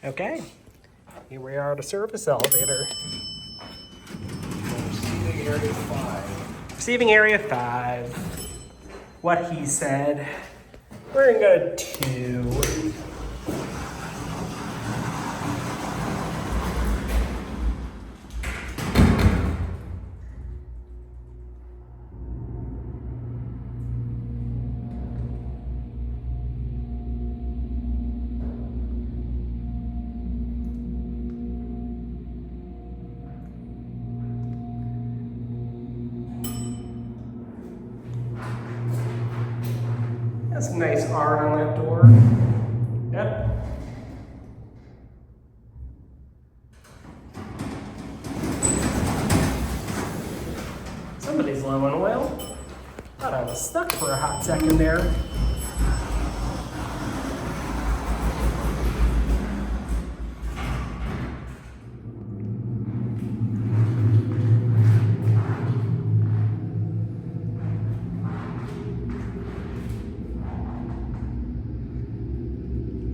Okay, here we are at a service elevator. Receiving area 5. Receiving area 5. What he said. We're gonna go to 2. That's some nice art on that door. Yep. Somebody's low on oil. Thought I was stuck for a hot second there.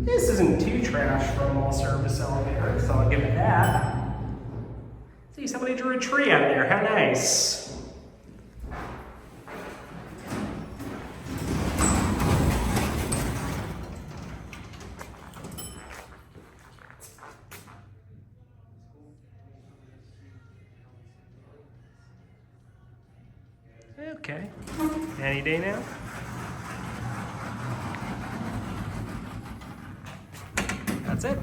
This isn't too trash for a mall service elevator, so I'll give it that. See, somebody drew a tree out there. How nice. Okay. Any day now? That's it.